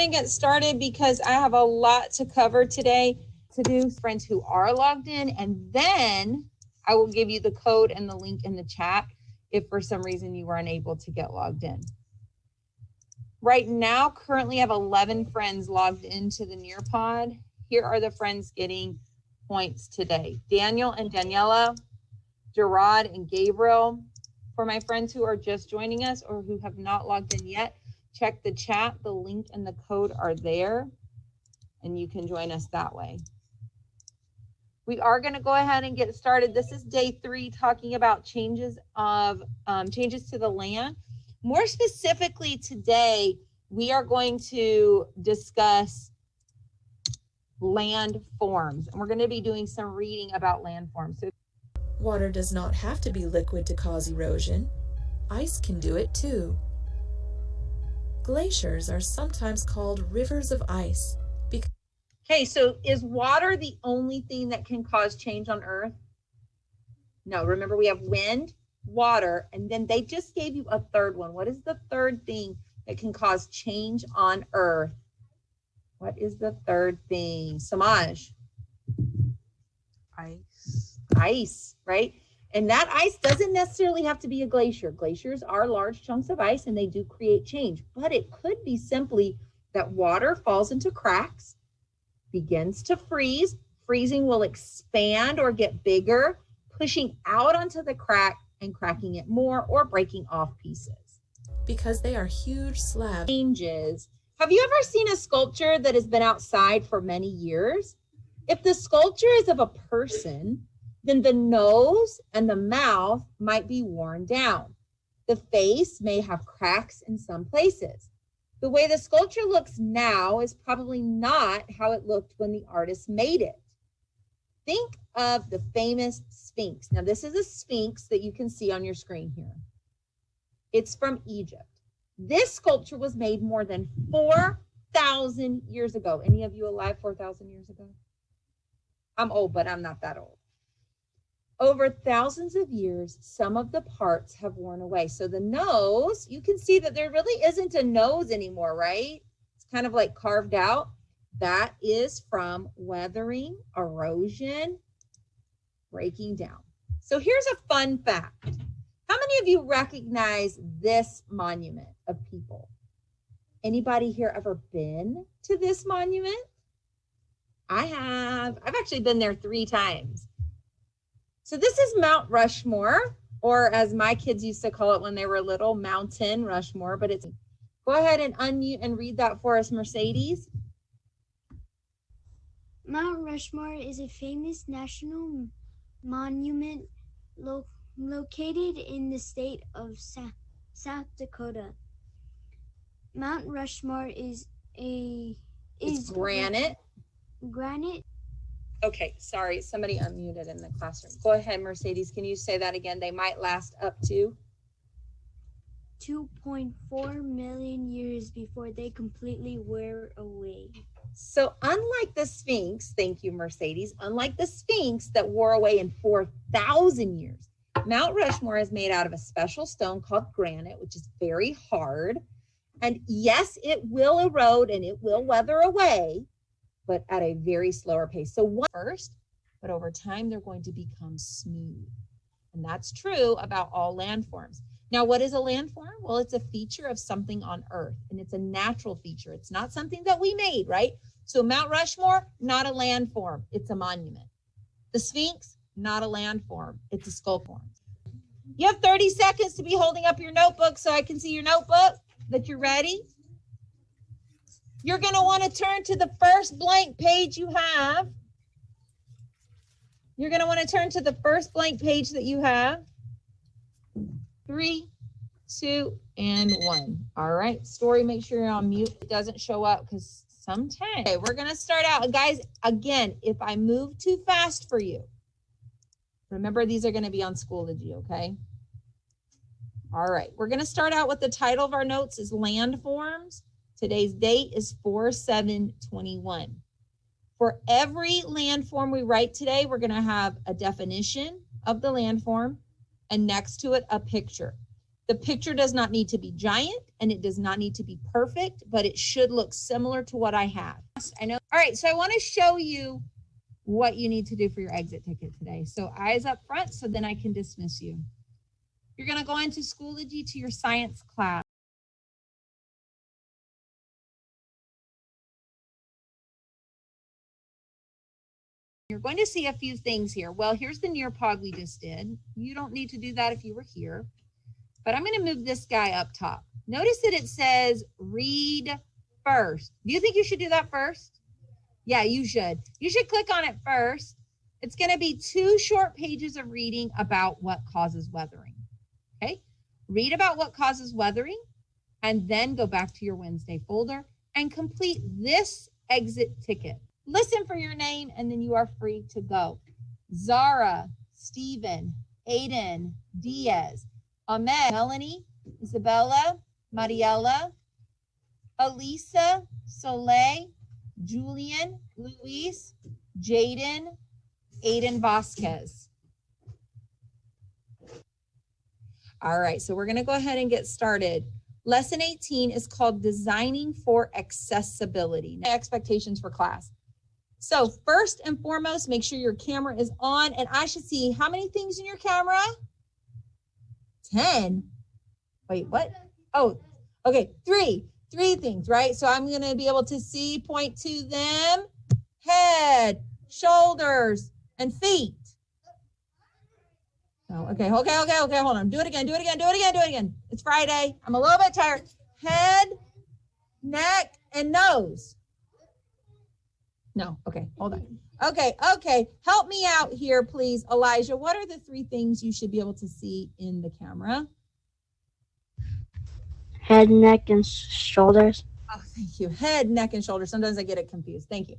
and get started because I have a lot to cover today to do. Friends who are logged in, and then I will give you the code and the link in the chat if for some reason you were unable to get logged in. Right now, currently I have 11 friends logged into the Nearpod. Here are the friends getting points today. Daniel and Daniela, Gerard and Gabriel. For my friends who are just joining us or who have not logged in yet, check the chat. The link and the code are there, and you can join us that way. We are going to go ahead and get started. This is day 3, talking about changes to the land. More specifically today, we are going to discuss land forms, and we're going to be doing some reading about land forms. So, water does not have to be liquid to cause erosion. Ice can do it too. Glaciers are sometimes called rivers of ice because... Okay, so is water the only thing that can cause change on Earth? No, remember we have wind, water, and then they just gave you a third one. What is the third thing that can cause change on Earth? What is the third thing? Samaj? Ice, right? And that ice doesn't necessarily have to be a glacier. Glaciers are large chunks of ice and they do create change, but it could be simply that water falls into cracks, begins to freeze. Freezing will expand or get bigger, pushing out onto the crack and cracking it more or breaking off pieces. Because they are huge slabs. Changes. Have you ever seen a sculpture that has been outside for many years? If the sculpture is of a person, then the nose and the mouth might be worn down. The face may have cracks in some places. The way the sculpture looks now is probably not how it looked when the artist made it. Think of the famous Sphinx. Now, this is a Sphinx that you can see on your screen here. It's from Egypt. This sculpture was made more than 4,000 years ago. Any of you alive 4,000 years ago? I'm old, but I'm not that old. Over thousands of years, some of the parts have worn away. So the nose, you can see that there really isn't a nose anymore, right? It's kind of like carved out. That is from weathering, erosion, breaking down. So here's a fun fact. How many of you recognize this monument of people? Anybody here ever been to this monument? I have. I've actually been there 3 times. So this is Mount Rushmore, or as my kids used to call it when they were little, Mountain Rushmore, but it's, go ahead and unmute and read that for us, Mercedes. Mount Rushmore is a famous national monument located in the state of South Dakota. Mount Rushmore is granite. Granite. Okay, sorry, somebody unmuted in the classroom. Go ahead, Mercedes. Can you say that again? They might last up to 2.4 million years before they completely wear away. So unlike the Sphinx, thank you, Mercedes, unlike the Sphinx that wore away in 4,000 years, Mount Rushmore is made out of a special stone called granite, which is very hard. And yes, it will erode and it will weather away, but at a very slower pace. So first, but over time, they're going to become smooth. And that's true about all landforms. Now, what is a landform? Well, it's a feature of something on Earth, and it's a natural feature. It's not something that we made, right? So Mount Rushmore, not a landform, it's a monument. The Sphinx, not a landform, it's a sculpture. You have 30 seconds to be holding up your notebook so I can see your notebook, that you're ready. You're going to want to turn to the first blank page you have. You're going to want to turn to the first blank page that you have. 3, 2, and 1. All right, Story, make sure you're on mute. It doesn't show up because sometimes. Okay, we're going to start out. Guys, again, if I move too fast for you, remember these are going to be on Schoology, okay? All right, we're going to start out with the title of our notes is Landforms. Today's date is 4/7/21. For every landform we write today, we're going to have a definition of the landform and next to it a picture. The picture does not need to be giant and it does not need to be perfect, but it should look similar to what I have. I know. All right, so I want to show you what you need to do for your exit ticket today. So eyes up front, so then I can dismiss you. You're going to go into Schoology to your science class. You're going to see a few things here. Well, here's the Nearpod we just did. You don't need to do that if you were here, but I'm going to move this guy up top. Notice that it says read first. Do you think you should do that first? Yeah, you should. You should click on it first. It's going to be 2 short pages of reading about what causes weathering. Okay, read about what causes weathering and then go back to your Wednesday folder and complete this exit ticket. Listen for your name and then you are free to go. Zara, Stephen, Aiden, Diaz, Ahmed, Melanie, Isabella, Mariella, Elisa, Soleil, Julian, Luis, Jaden, Aiden Vasquez. All right, so we're going to go ahead and get started. Lesson 18 is called Designing for Accessibility. Expectations for class. So first and foremost, make sure your camera is on, and I should see how many things in your camera? 10. Wait, what? Oh, okay, 3 things, right? So I'm going to be able to see, point to them, head, shoulders, and feet. Oh, okay, hold on. Do it again. It's Friday. I'm a little bit tired. Head, neck, and nose. No, okay, hold on. Okay. Help me out here, please. Elijah, what are the 3 things you should be able to see in the camera? Head, neck, and shoulders. Oh, thank you. Head, neck, and shoulders. Sometimes I get it confused. Thank you.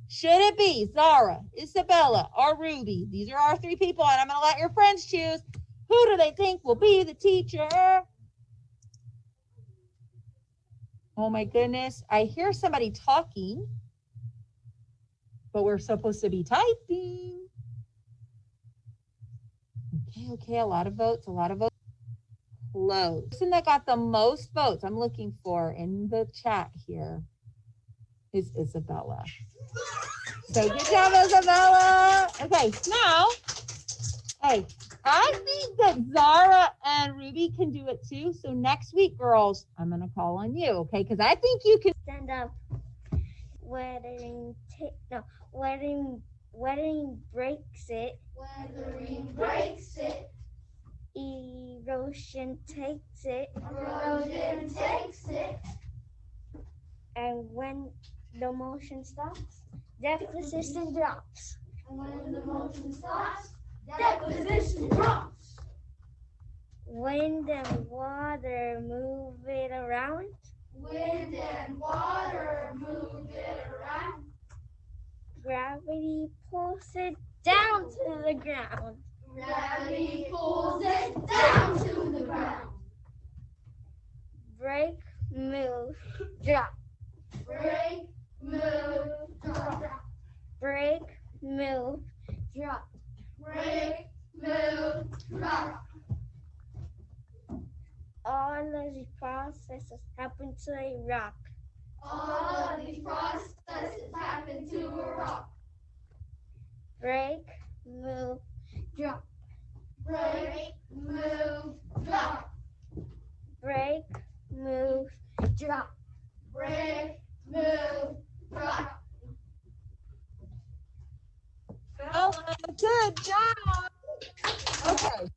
Should it be Zara, Isabella, or Ruby? These are our 3 people, and I'm going to let your friends choose. Who do they think will be the teacher? Oh my goodness. I hear somebody talking, but we're supposed to be typing. Okay. A lot of votes. Close. The person that got the most votes I'm looking for in the chat here is Isabella. So good job, Isabella. Okay, now, hey, I think that Zara and Ruby can do it too. So next week, girls, I'm going to call on you, okay? Because I think you can. Stand up. Weathering breaks it. Weathering breaks it. Erosion takes it. Erosion takes it. And when the motion stops, deposition drops. And when the motion stops, deposition drops. Wind and water move it around. Wind and water move it around. Gravity pulls it down to the ground. Gravity pulls it down to the ground. Break, move, drop. Break, move, drop. Break, move, drop. Break, move, drop. All of these processes happen to a rock. All of these processes happen to a rock. Break, move, drop. Break, move, drop. Break, move, drop. Break, move, drop. Oh, good job. Okay.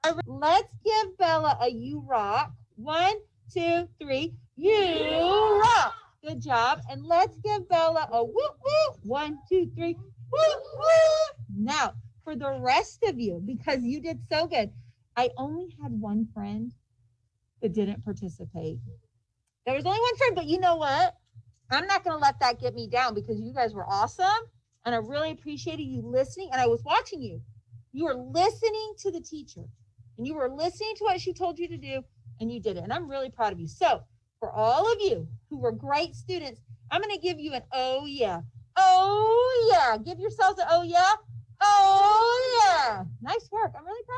All right, let's give Bella a you rock. 1, 2, 3. You rock. Good job. And let's give Bella a whoop whoop. 1, 2, 3. Whoop whoop. Now, for the rest of you, because you did so good, I only had one friend that didn't participate. There was only one friend, but you know what? I'm not going to let that get me down because you guys were awesome. And I really appreciated you listening. And I was watching you. You were listening to the teacher. And you were listening to what she told you to do. And you did it. And I'm really proud of you. So for all of you who were great students, I'm going to give you an oh yeah. Oh yeah. Give yourselves an oh yeah. Oh yeah. Nice work. I'm really proud.